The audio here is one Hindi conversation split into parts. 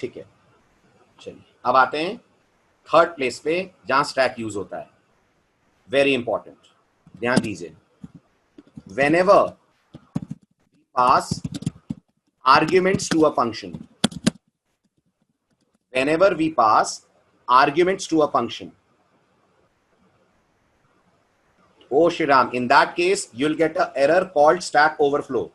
ठीक है, चलिए अब आते हैं थर्ड प्लेस पे जहां स्टैक यूज होता है। वेरी इंपॉर्टेंट, ध्यान दीजिए। whenever pass arguments to a function, whenever we pass arguments to a function, oh Shriram, in that case you'll get an error called stack overflow.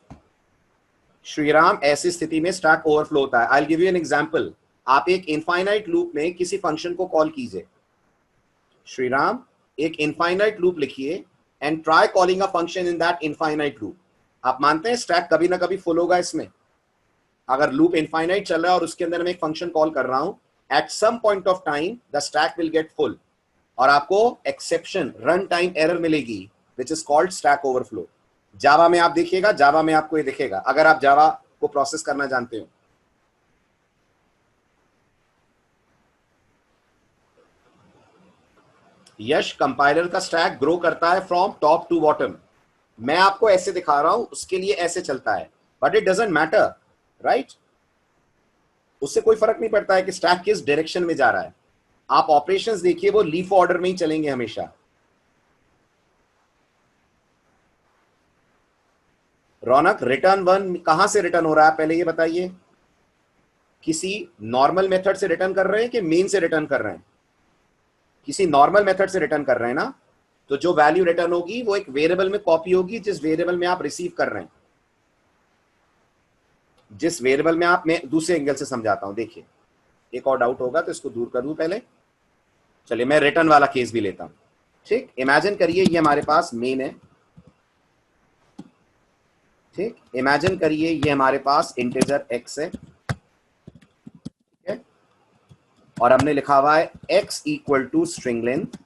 Shriram, ऐसी स्थिति में स्टैक ओवरफ्लो होता है। I will give you an example. आप एक इनफाइनाइट लूप में किसी फंक्शन को कॉल कीजिए। श्रीराम, एक इनफाइनाइट लूप लिखिए and try calling a function in that infinite loop. आप मानते हैं स्टैक कभी ना कभी फुल होगा इसमें? अगर लूप इनफाइनाइट चल रहा है और उसके अंदर मैं एक फंक्शन कॉल कर रहा हूं, at some point of time the stack will get full और आपको एक्सेप्शन, रन टाइम एरर मिलेगी which is called stack overflow. Java में आप देखिएगा, जावा में आपको ये दिखेगा अगर आप जावा को प्रोसेस करना जानते हो। यश, कंपाइलर का स्टैक ग्रो करता है फ्रॉम टॉप टू बॉटम। मैं आपको ऐसे दिखा रहा हूं, उसके लिए ऐसे चलता है, but it doesn't matter, right? उससे कोई फर्क नहीं पड़ता है कि स्टैक किस डायरेक्शन में जा रहा है। आप ऑपरेशंस देखिए, वो लीफ ऑर्डर में ही चलेंगे हमेशा। रौनक, रिटर्न 1 कहां से रिटर्न हो रहा है पहले ये बताइए? किसी नॉर्मल मेथड से रिटर्न कर रहे हैं कि मेन से रिटर्न कर रहे हैं? किसी नॉर्मल मेथड से रिटर्न कर रहे हैं ना, तो जो वैल्यू रिटर्न होगी वो एक वेरिएबल में कॉपी होगी जिस वेरिएबल में आप रिसीव कर रहे हैं। जिस वेरिएबल में आप, मैं दूसरे एंगल से समझाता हूं, देखिए एक और डाउट होगा तो इसको दूर कर दूं पहले। चलिए मैं रिटर्न वाला केस भी लेता हूं। ठीक, इमेजिन करिए ये हमारे पास मेन है। ठीक, इमेजिन करिए ये हमारे पास इंटीजर x है, ठीक है, और हमने लिखा हुआ है x equal to string length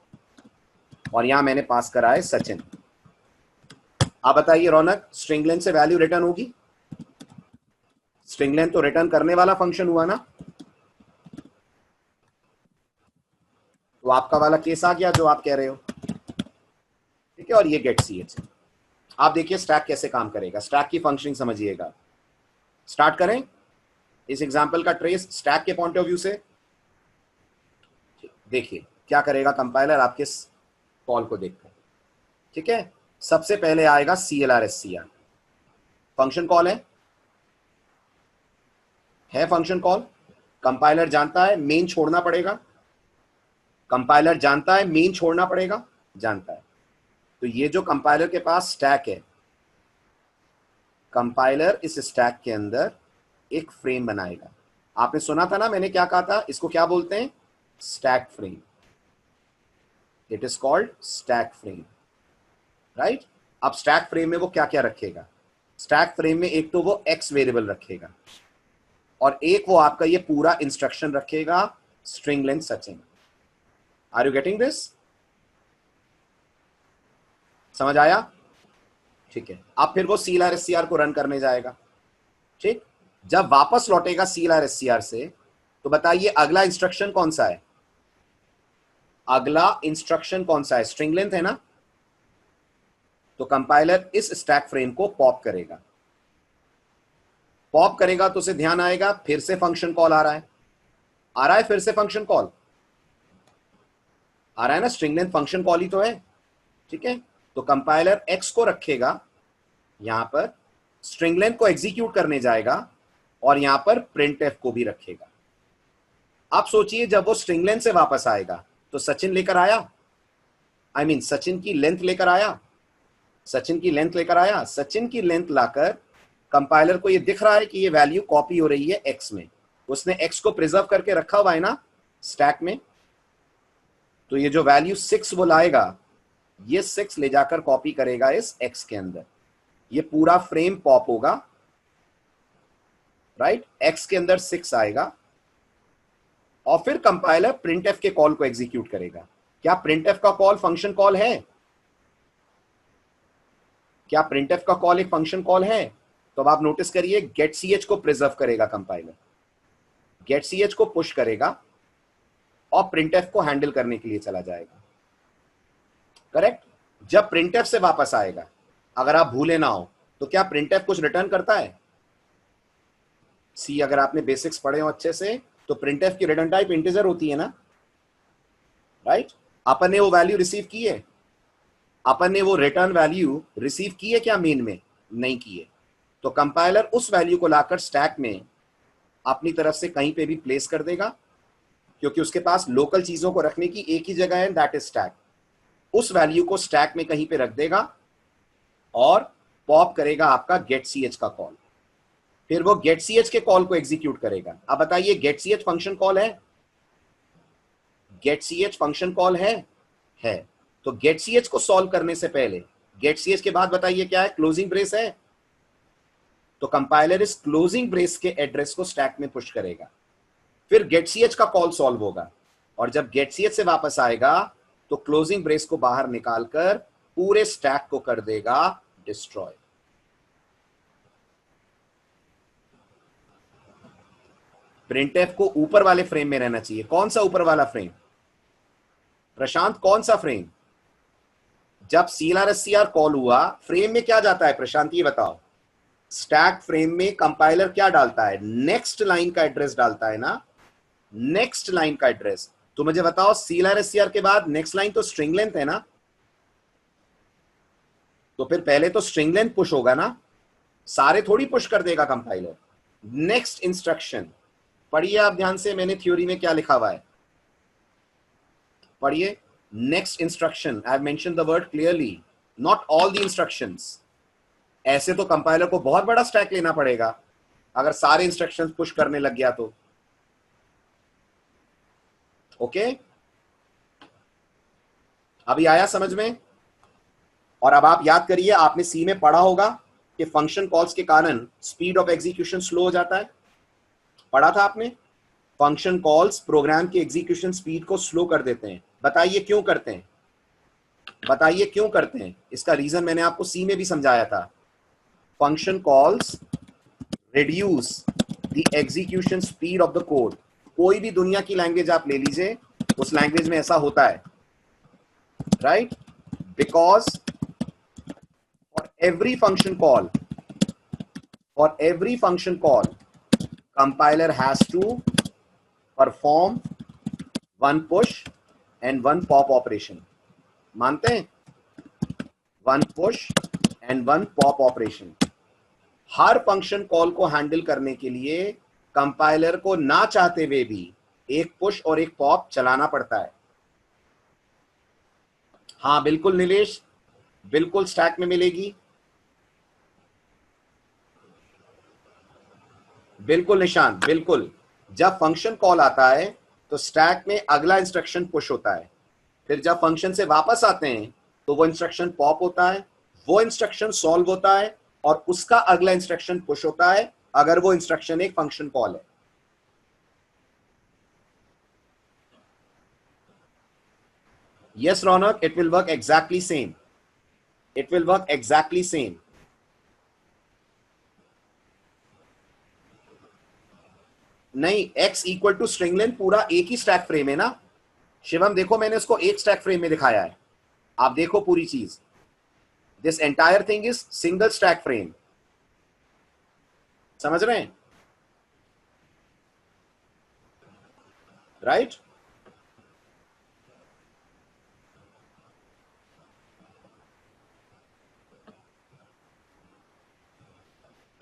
और यहां मैंने पास करा है सचिन। आप बताइए रौनक, स्ट्रिंग लेंथ से वैल्यू रिटर्न होगी? स्ट्रिंग लेंथ तो रिटर्न करने वाला फंक्शन हुआ ना, तो आपका वाला केस आ गया जो आप कह रहे हो, ठीक है। और ये गेट सी एच, आप देखिए स्टैक कैसे काम करेगा, स्टैक की फंक्शनिंग समझिएगा। स्टार्ट करें इस एग्जांपल का ट्रेस स्टैक के पॉइंट ऑफ व्यू से। देखिए क्या करेगा कंपाइलर आपके कॉल को देखकर, ठीक है। सबसे पहले आएगा CLR फंक्शन कॉल है फंक्शन कॉल। कंपाइलर जानता है मेन छोड़ना पड़ेगा, कंपाइलर जानता है मेन छोड़ना पड़ेगा, जानता है। तो ये जो कंपाइलर के पास स्टैक है, कंपाइलर इस स्टैक के अंदर एक फ्रेम बनाएगा। आपने सुना था ना मैंने क्या कहा था, इसको क्या बोलते हैं? Stack frame. It is called stack frame, right. अब स्टैक फ्रेम में वो क्या क्या रखेगा? स्टैक फ्रेम में एक तो वो x वेरिएबल रखेगा और एक वो आपका ये पूरा इंस्ट्रक्शन रखेगा string length Sachin. Are you getting this? समझ आया? ठीक है। अब फिर वो CLR को रन करने जाएगा, ठीक। जब वापस लौटेगा CLR से, तो बताइए अगला इंस्ट्रक्शन कौन सा है? अगला इंस्ट्रक्शन कौन सा है? स्ट्रिंग लेंथ है ना। तो कंपाइलर इस स्टैक फ्रेम को पॉप करेगा। पॉप करेगा तो उसे ध्यान आएगा फिर से फंक्शन कॉल आ रहा है फिर से फंक्शन कॉल आ रहा है ना, स्ट्रिंग लेंथ फंक्शन कॉल ही तो है, ठीक है। तो कंपाइलर x को रखेगा यहां पर, स्ट्रिंग लेंथ को एग्जीक्यूट करने जाएगा और यहां पर printf को भी रखेगा। आप सोचिए जब वो स्ट्रिंग लेंथ से वापस आएगा तो सचिन लेकर आया, आई मीन सचिन की लेंथ लेकर आया, सचिन की लेंथ लेकर आया। सचिन की लेंथ लाकर कंपाइलर को ये दिख रहा है कि ये वैल्यू कॉपी हो रही है x में, उसने x को प्रिजर्व करके रखा हुआ है ना स्टैक में। तो ये जो वैल्यू 6 वो लाएगा, ये 6 ले जाकर कॉपी करेगा इस x के अंदर, ये पूरा फ्रेम पॉप होगा, राइट। x के अंदर 6 आएगा और फिर कंपाइलर printf के कॉल को एग्जीक्यूट करेगा। क्या printf का कॉल फंक्शन कॉल है? क्या printf का कॉल एक फंक्शन कॉल है? तो अब आप नोटिस करिए getch को प्रिजर्व करेगा कंपाइलर, getch को पुश करेगा और printf को हैंडल करने के लिए चला जाएगा, करेक्ट। जब printf से वापस आएगा, अगर आप भूले ना हो तो क्या printf कुछ रिटर्न करता है? सी अगर आपने बेसिक्स पढ़े हो अच्छे से तो printf की रिटर्न टाइप इंटीजर होती है ना, राइट? अपन ने वो वैल्यू रिसीव की है, अपन ने वो रिटर्न वैल्यू रिसीव की है क्या मेन में? नहीं की है। तो कंपाइलर उस वैल्यू को लाकर स्टैक में अपनी तरफ से कहीं पे भी प्लेस कर देगा, क्योंकि उसके पास लोकल चीजों को रखने की एक ही जगह है, दैट इज स्टैक। उस वैल्यू को स्टैक में कहीं पे रख देगा और पॉप करेगा आपका गेट ch का कॉल। फिर वो गेट ch के कॉल को एग्जीक्यूट करेगा। अब बताइए गेट ch फंक्शन कॉल है? गेट ch फंक्शन कॉल है। तो गेट ch को सॉल्व करने से पहले गेट ch के बाद बताइए क्या है? क्लोजिंग ब्रेस है। तो कंपाइलर इस क्लोजिंग ब्रेस के एड्रेस को स्टैक में पुश करेगा, फिर गेट ch का कॉल सॉल्व होगा, और जब गेट ch से वापस आएगा तो क्लोजिंग ब्रेस को बाहर निकालकर पूरे स्टैक को कर देगा डिस्ट्रॉय। प्रिंटफ को ऊपर वाले फ्रेम में रहना चाहिए। कौन सा ऊपर वाला फ्रेम प्रशांत? कौन सा फ्रेम? जब CLR कॉल हुआ फ्रेम में क्या जाता है प्रशांत, ये बताओ? स्टैक फ्रेम में कंपाइलर क्या डालता है? नेक्स्ट लाइन का एड्रेस डालता है ना, नेक्स्ट लाइन का एड्रेस। तो मुझे बताओ CLR के बाद नेक्स्ट लाइन तो स्ट्रिंग लेंथ है ना, तो फिर पहले तो स्ट्रिंग लेंथ पुश होगा ना, सारे थोड़ी पुश कर देगा कंपाइलर। नेक्स्ट इंस्ट्रक्शन पढ़िए आप ध्यान से, मैंने थ्योरी में क्या लिखा हुआ है पढ़िए। Next instruction, I have mentioned the word clearly, not all the instructions. ऐसे तो कंपाइलर को बहुत बड़ा स्टैक लेना पड़ेगा अगर सारे इंस्ट्रक्शंस पुश करने लग गया तो। ओके, अभी आया समझ में? और अब आप याद करिए, आपने सी में पढ़ा होगा कि फंक्शन कॉल्स के कारण स्पीड ऑफ एग्जीक्यूशन स्लो हो जाता है। पढ़ा था आपने? फंक्शन कॉल्स प्रोग्राम की एग्जीक्यूशन स्पीड को स्लो कर देते हैं। बताइए क्यों करते हैं? बताइए क्यों करते हैं? इसका रीजन मैंने आपको सी में भी समझाया था। Function calls reduce the execution speed of the code. कोई भी दुनिया की लैंग्वेज आप ले लीजिए, उस लैंग्वेज में ऐसा होता है, right? Because for every function call compiler has to perform one push and one pop operation. मानते हैं? one push and one pop operation. Her function call को हैंडल करने के लिए कंपाइलर को ना चाहते हुए भी एक पुश और एक पॉप चलाना पड़ता है। हाँ बिल्कुल नीलेश, बिल्कुल स्टैक में मिलेगी, बिल्कुल निशांत, बिल्कुल। जब फंक्शन कॉल आता है तो स्टैक में अगला इंस्ट्रक्शन पुश होता है, फिर जब फंक्शन से वापस आते हैं तो वो इंस्ट्रक्शन पॉप होता है, वो इंस्ट्रक्शन सॉल्व होता है और उसका अगला इंस्ट्रक्शन पुश होता है अगर वो इंस्ट्रक्शन एक फंक्शन कॉल है। Yes Raunak, it will work exactly same, it will work exactly same. नहीं, x equal to string length पूरा एक ही स्टैक फ्रेम है ना शिवम। देखो मैंने उसको एक स्टैक फ्रेम में दिखाया है, आप देखो पूरी चीज। This entire thing is single stack frame, समझ रहे हैं? राइट?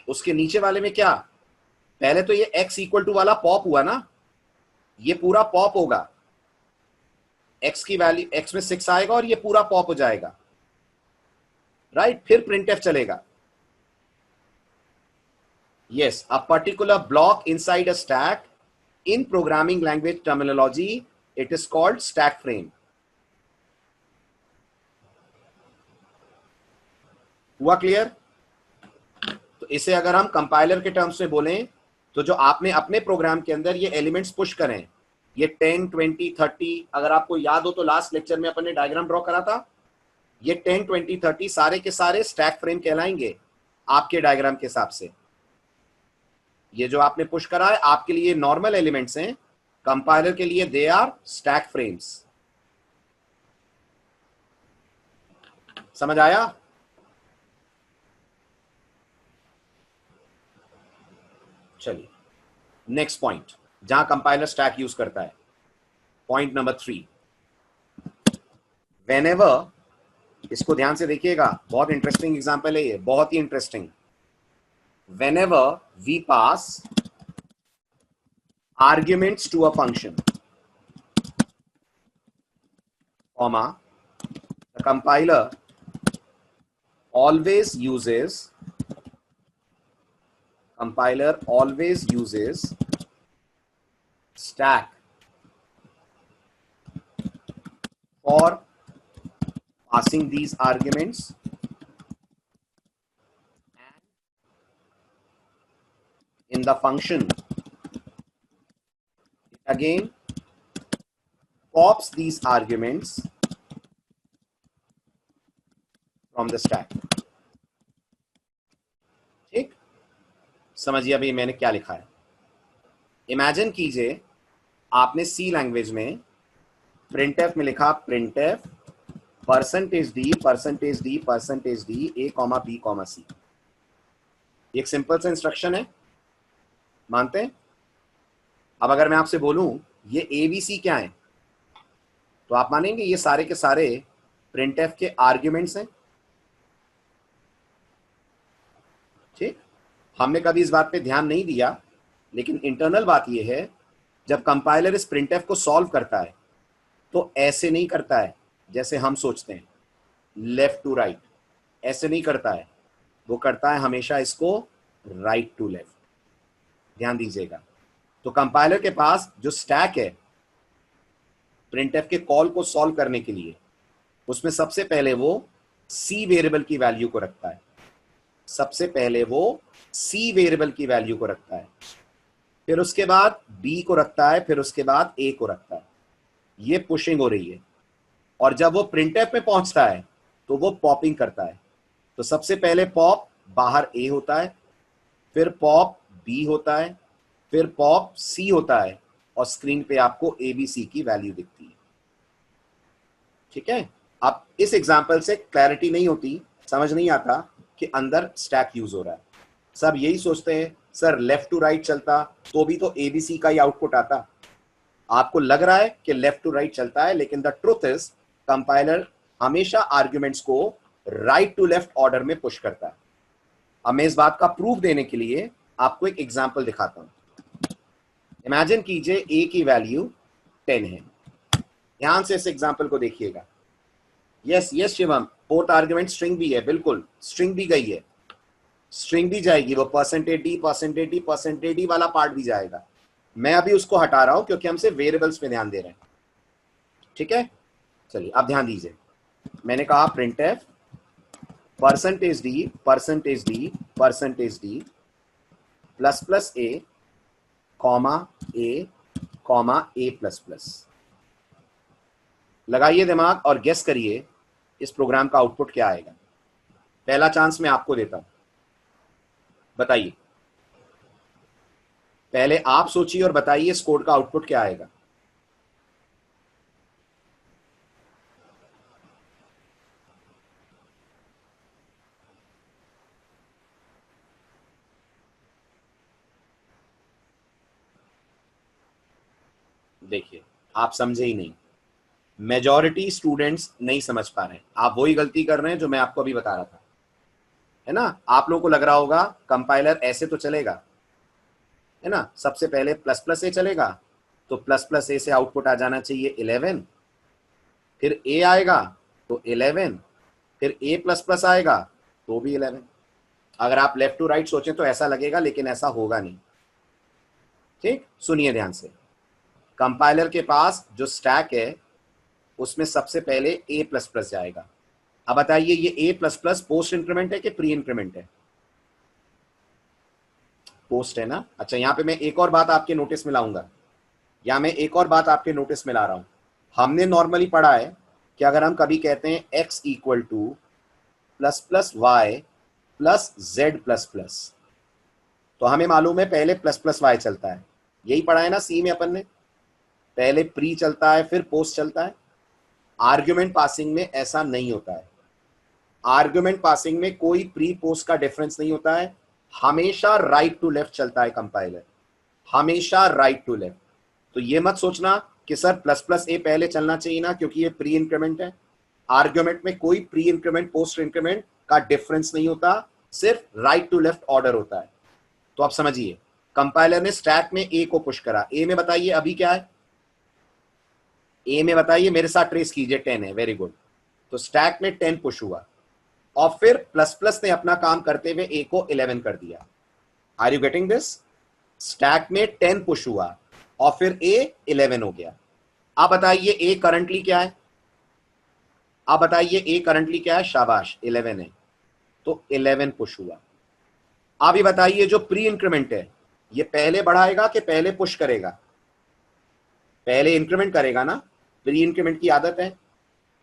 उसके नीचे वाले में क्या, पहले तो ये x इक्वल टू वाला पॉप हुआ ना, ये पूरा पॉप होगा, x की वैल्यू x में 6 आएगा और ये पूरा पॉप हो जाएगा, राइट? फिर प्रिंटफ चलेगा। Yes, a particular block inside a stack, in programming language terminology it is called stack frame. हुआ क्लियर? तो इसे अगर हम कंपाइलर के टर्म्स में बोलें तो जो आपने अपने प्रोग्राम के अंदर ये एलिमेंट्स पुश करें, ये 10, 20, 30, अगर आपको याद हो तो लास्ट लेक्चर में अपन ने डायग्राम ड्रॉ करा था, ये 10, 20, 30 सारे के सारे स्टैक फ्रेम कहलाएंगे आपके डायग्राम के हिसाब से। ये जो आपने पुश करा है आपके लिए नॉर्मल एलिमेंट्स हैं, कंपाइलर के लिए दे आर स्टैक फ्रेम्स। समझ आया? चलिए नेक्स्ट पॉइंट, जहां कंपाइलर स्टैक यूज करता है। पॉइंट नंबर 3, वेनेवर, इसको ध्यान से देखिएगा, बहुत इंटरेस्टिंग एग्जांपल है ये, बहुत ही interesting. Whenever we pass arguments to a function, comma, the compiler always uses stack for passing these arguments, and in the function it again pops these arguments from the stack। ठीक, समझिए अभी मैंने क्या लिखा है। इमेजिन कीजिए आपने सी लैंग्वेज में प्रिंटएफ में लिखा printf percentage D A comma B comma C. एक सिंपल सा इंस्ट्रक्शन है, मानते हैं? अब अगर मैं आपसे बोलूं ये ए बी सी क्या है, तो आप मानेंगे ये सारे के सारे प्रिंटएफ के आर्ग्यूमेंट्स हैं। ठीक, हमने कभी इस बात पे ध्यान नहीं दिया, लेकिन इंटरनल बात यह है, जब कंपाइलर इस प्रिंटएफ को सॉल्व करता है तो ऐसे नहीं करता है जैसे हम सोचते हैं लेफ्ट टू राइट, ऐसे नहीं करता है, वो करता है हमेशा इसको राइट टू लेफ्ट। ध्यान दीजिएगा। तो कंपाइलर के पास जो स्टैक है प्रिंटएफ के कॉल को सॉल्व करने के लिए, उसमें सबसे पहले वो सी वेरिएबल की वैल्यू को रखता है, सबसे पहले वो सी वेरिएबल की वैल्यू को रखता है, फिर उसके बाद बी को रखता है, फिर उसके बाद ए को रखता है। ये पुशिंग हो रही है, और जब वो प्रिंटएफ में पहुंचता है तो वो पॉपिंग करता है। तो सबसे पहले पॉप बाहर ए होता है, फिर पॉप बी होता है, फिर पॉप सी होता है, और स्क्रीन पे आपको ए बी सी की वैल्यू दिखती है। ठीक है, अब इस एग्जाम्पल से क्लैरिटी नहीं होती, समझ नहीं आता कि अंदर स्टैक यूज हो रहा है। सब यही सोचते हैं सर लेफ्ट टू राइट चलता तो भी तो ए बी सी का ही आउटपुट आता। आपको लग रहा है कि लेफ्ट टू राइट चलता है, लेकिन द ट्रुथ इज कंपाइलर हमेशा आर्ग्यूमेंट्स को राइट टू लेफ्ट ऑर्डर में पुश करता है। अब मैं इस बात का प्रूफ देने के लिए आपको एक एग्जांपल दिखाता हूं। इमेजिन कीजिए ए की वैल्यू 10 है। ध्यान से इस एग्जांपल को देखिएगा। Yes yes Shivam, fourth argument string भी है, बिल्कुल स्ट्रिंग भी गई है, स्ट्रिंग भी जाएगी, वो परसेंटेज डी वाला पार्ट भी जाएगा। मैं अभी उसको हटा रहा हूं क्योंकि हम सिर्फ वेरिएबल्स पे ध्यान दे रहे हैं। ठीक है, चलिए अब ध्यान दीजिए। मैंने कहा printf percentage D plus plus A comma A plus plus. लगाइए दिमाग और गेस करिए इस प्रोग्राम का आउटपुट क्या आएगा। पहला चांस मैं आपको देता हूं, बताइए। पहले आप सोचिए और बताइए इस कोड का आउटपुट क्या आएगा। देखिए, आप समझे ही नहीं, मेजॉरिटी स्टूडेंट्स नहीं समझ पा रहे हैं। आप वही गलती कर रहे हैं जो मैं आपको अभी बता रहा था, है ना। आप लोगों को लग रहा होगा कंपाइलर ऐसे तो चलेगा, है ना, सबसे पहले प्लस प्लस ए चलेगा, तो प्लस प्लस ए से आउटपुट आ जाना चाहिए 11, फिर ए आएगा तो 11, फिर ए प्लस प्लस आएगा तो भी 11। अगर आप लेफ्ट टू राइट सोचें तो ऐसा लगेगा, लेकिन ऐसा होगा नहीं। ठीक, सुनिए ध्यान से। कंपाइलर के पास जो स्टैक है उसमें सबसे पहले ए प्लस प्लस जाएगा। अब बताइए ये ए प्लस प्लस पोस्ट इंक्रीमेंट है कि प्री इंक्रीमेंट है? पोस्ट है ना। अच्छा, यहां पे मैं एक और बात आपके नोटिस में लाऊंगा, या मैं एक और बात आपके नोटिस में ला रहा हूं। हमने नॉर्मली पढ़ा है कि अगर हम कभी कहते हैं x equal to plus plus y plus z plus plus, तो हमें मालूम है पहले प्लस प्लस वाई चलता है। यही पढ़ा है ना सी में अपन ने, पहले प्री चलता है फिर पोस्ट चलता है। आर्ग्यूमेंट पासिंग में ऐसा नहीं होता है। आर्ग्यूमेंट पासिंग में कोई प्री पोस्ट का डिफरेंस नहीं होता है, हमेशा राइट टू लेफ्ट चलता है कंपाइलर। हमेशा राइट टू लेफ्ट। तो ये मत सोचना कि सर प्लस प्लस ए पहले चलना चाहिए ना, क्योंकि ये प्री इंक्रीमेंट है। आर्ग्यूमेंट में कोई प्री इंक्रीमेंट पोस्ट इंक्रीमेंट का डिफरेंस नहीं होता, सिर्फ राइट टू लेफ्ट ऑर्डर होता है। तो आप समझिए, कंपाइलर ने स्टैक में ए को पुश करा। ए में बताइए अभी क्या है, ए में बताइए, मेरे साथ ट्रेस कीजिए, 10 है, वेरी गुड। तो स्टैक में 10 पुश हुआ और फिर प्लस प्लस ने अपना काम करते हुए ए को 11 कर दिया। Are you getting this? Stack में 10 पुश हुआ और फिर ए 11 हो गया। आप बताइए ए करंटली क्या है, आप बताइए ए करंटली क्या है? शाबाश, 11 है, तो 11 पुश हुआ। आप ये बताइए जो प्री इंक्रीमेंट है ये पहले बढ़ाएगा कि पहले पुश करेगा? पहले इंक्रीमेंट करेगा ना, प्री इंक्रीमेंट की आदत है।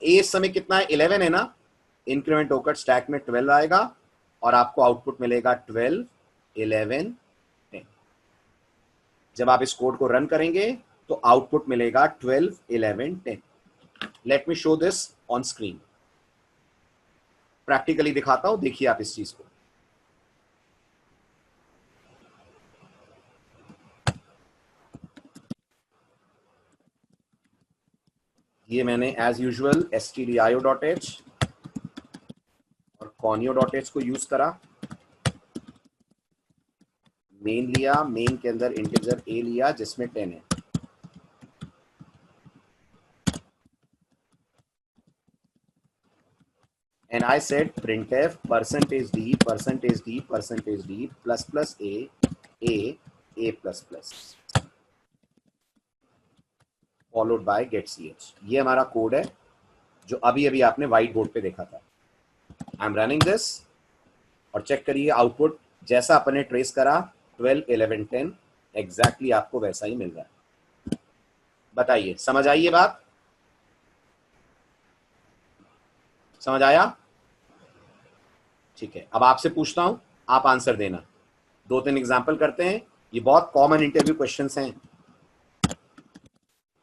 ए इस समय कितना है? 11 है ना, इंक्रीमेंट होकर स्टैक में 12 आएगा और आपको आउटपुट मिलेगा 12, 11, 10। जब आप इस कोड को रन करेंगे तो आउटपुट मिलेगा 12, 11, 10। Let me show this on screen, practically दिखाता हूं, देखिए आप इस चीज को। ये मैंने एज यूजुअल stdio.h और conio.h को यूज करा। मेन लिया, मेन के अंदर इंटीजर a लिया जिसमें 10 है। And I said printf %d %d plus plus a plus plus followed by get ch। ये हमारा कोड है जो अभी अभी आपने व्हाइट बोर्ड पे देखा था। आई एम रनिंग दिस और चेक करिए आउटपुट जैसा अपने ट्रेस करा 12, 11, 10 एग्जैक्टली आपको वैसा ही मिल रहा है। बताइए, समझ आई ये बात? समझ आया? ठीक है, अब आपसे पूछता हूं, आप आंसर देना। 2-3 एग्जांपल करते हैं, ये बहुत कॉमन इंटरव्यू क्वेश्चंस हैं।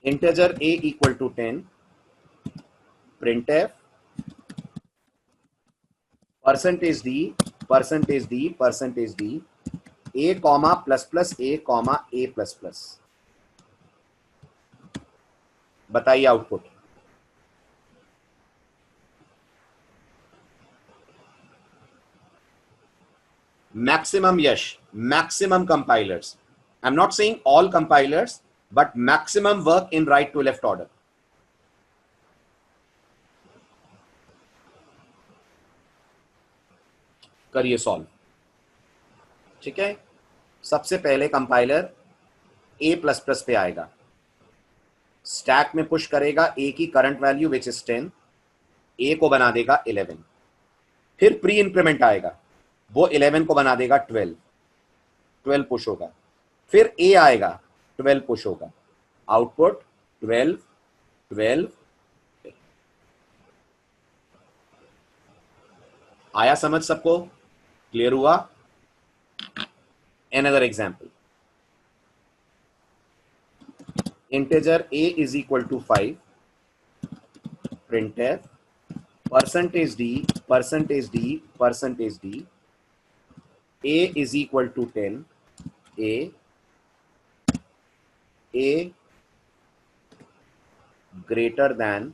Integer a equal to 10, printf %d a comma plus plus a comma a plus plus. बताइए output. Maximum Yash, maximum compilers, I am not saying all compilers, but maximum work in right to left order. करिए सॉल्व। ठीक है, सबसे पहले कंपाइलर a प्लस प्लस पे आएगा, स्टैक में पुश करेगा a की current value which is 10, a को बना देगा 11। फिर प्री इंक्रीमेंट आएगा, वो 11 को बना देगा 12, 12 पुश होगा। फिर a आएगा, 12 पुश होगा। आउटपुट 12, 12। आया समझ सबको? क्लियर हुआ? Another example, integer a is equal to 5, printf %d a is equal to 10, a greater than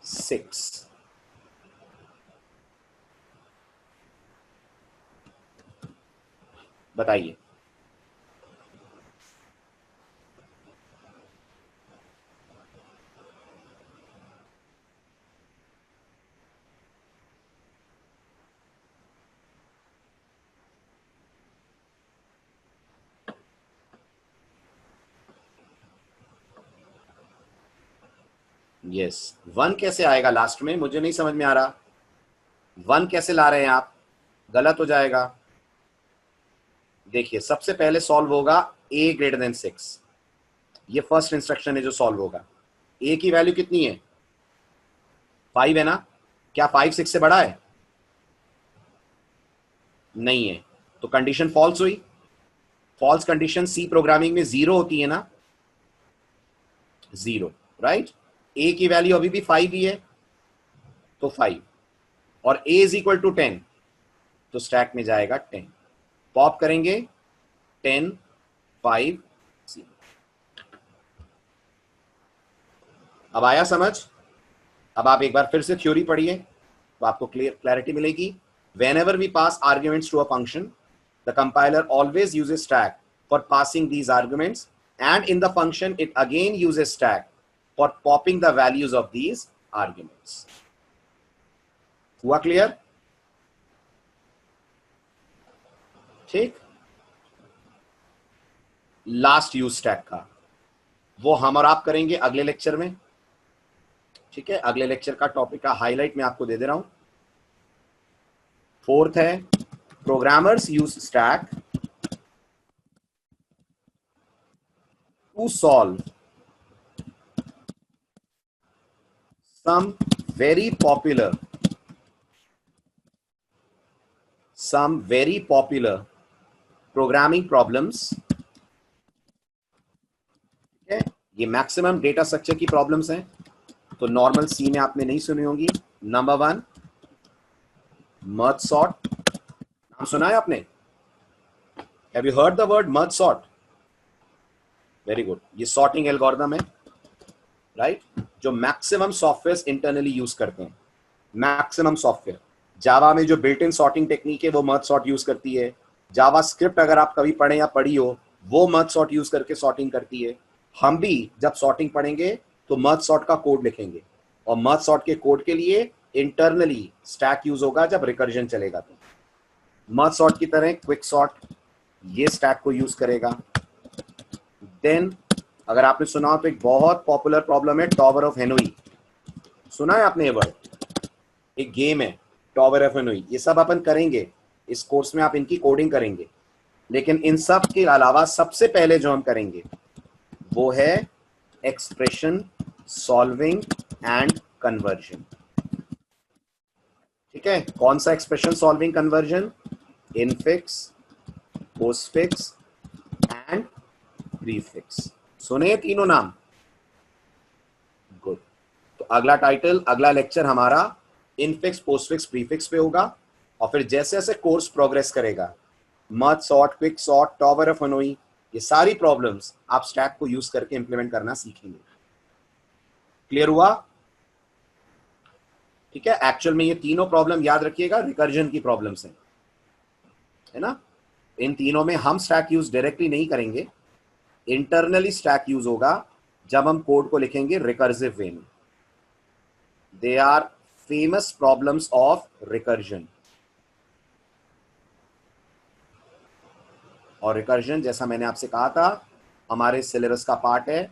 6। बताइए। यस, 1 कैसे आएगा लास्ट में? मुझे नहीं समझ में आ रहा, 1 कैसे ला रहे हैं आप? गलत हो जाएगा। देखिए, सबसे पहले सॉल्व होगा a ग्रेटर देन 6, ये फर्स्ट इंस्ट्रक्शन है जो सॉल्व होगा। a की वैल्यू कितनी है? 5 है ना? क्या 5 6 से बड़ा है? नहीं है, तो कंडीशन फॉल्स हुई। फॉल्स कंडीशन सी प्रोग्रामिंग में 0 होती है ना, 0, राइट। a की वैल्यू अभी भी 5 ही है, तो 5, और a इज इक्वल टू 10, तो स्टैक में जाएगा 10। पॉप करेंगे 10 5 0। अब आया समझ? अब आप एक बार फिर से थ्योरी पढ़िए तो आपको क्लैरिटी मिलेगी। Whenever we pass arguments to a function, the compiler always uses stack for passing these arguments, and in the function it again uses stack for popping the values of these arguments. हुआ क्लियर? ठीक। लास्ट यूज स्टैक का वो हम और आप करेंगे अगले लेक्चर में। ठीक है, अगले लेक्चर का टॉपिक का हाईलाइट मैं आपको दे दे रहा हूं। फोर्थ है programmers use stack to solve some very popular programming problems। ठीक है, ये मैक्सिमम डेटा स्ट्रक्चर की प्रॉब्लम्स हैं, तो नॉर्मल सी में आपने नहीं सुनी होंगी। नंबर 1 मर्ज सॉर्ट, नाम सुना है आपने? Have you heard the word merge sort? Very good. ये सॉर्टिंग एल्गोरिथम है, राइट, जो मैक्सिमम सॉफ्टवेयर इंटरनली यूज करते हैं। मैक्सिमम सॉफ्टवेयर, जावा में जो बिल्ट इन सॉर्टिंग टेक्निक है वो मर्ज सॉर्ट यूज करती है। जावा स्क्रिप्ट अगर आप कभी पढ़े या पढ़ी हो, वो मर्ज सॉर्ट यूज करके सॉर्टिंग करती है। हम भी जब सॉर्टिंग पढ़ेंगे तो मर्ज सॉर्ट का कोड लिखेंगे, और मर्ज सॉर्ट के कोड के लिए इंटरनली स्टैक यूज होगा जब रिकर्जन चलेगा। तो मर्ज सॉर्ट की तरह क्विक सॉर्ट ये स्टैक को यूज करेगा। देन अगर आपने सुना हो तो एक बहुत पॉपुलर प्रॉब्लम है टॉवर ऑफ हेनोई, सुना है आपने ये वर्ड? एक गेम है टॉवर ऑफ हेनोई। ये सब अपन करेंगे इस कोर्स में, आप इनकी कोडिंग करेंगे। लेकिन इन सब के अलावा सबसे पहले जो हम करेंगे वो है एक्सप्रेशन सॉल्विंग एंड कन्वर्जन। ठीक है, कौन सा expression solving conversion? Infix, postfix and prefix. सुने तीनों नाम? गुड। तो अगला टाइटल, अगला लेक्चर हमारा इनफिक्स, पोस्टफिक्स, प्रीफिक्स पे होगा। और फिर जैसे जैसे कोर्स प्रोग्रेस करेगा, merge sort, quick sort, tower of Hanoi, ये सारी प्रॉब्लम्स आप स्टैक को यूज करके इंप्लीमेंट करना सीखेंगे। क्लियर हुआ? ठीक है, एक्चुअल में ये तीनों प्रॉब्लम याद रखिएगा रिकर्जन की प्रॉब्लम्स हैं, है ना। इन तीनों में हम स्टैक यूज डायरेक्टली नहीं करेंगे, इंटरनली स्टैक यूज होगा जब हम कोड को लिखेंगे रिकर्सिव वे में। They are famous problems of recursion. और रिकर्जन, जैसा मैंने आपसे कहा था, हमारे सिलेबस का पार्ट है।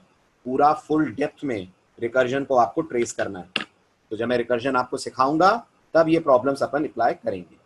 पूरा फुल डेप्थ में रिकर्जन को आपको ट्रेस करना है। तो जब मैं रिकर्जन आपको सिखाऊंगा तब ये प्रॉब्लम्स अपन अप्लाई करेंगे।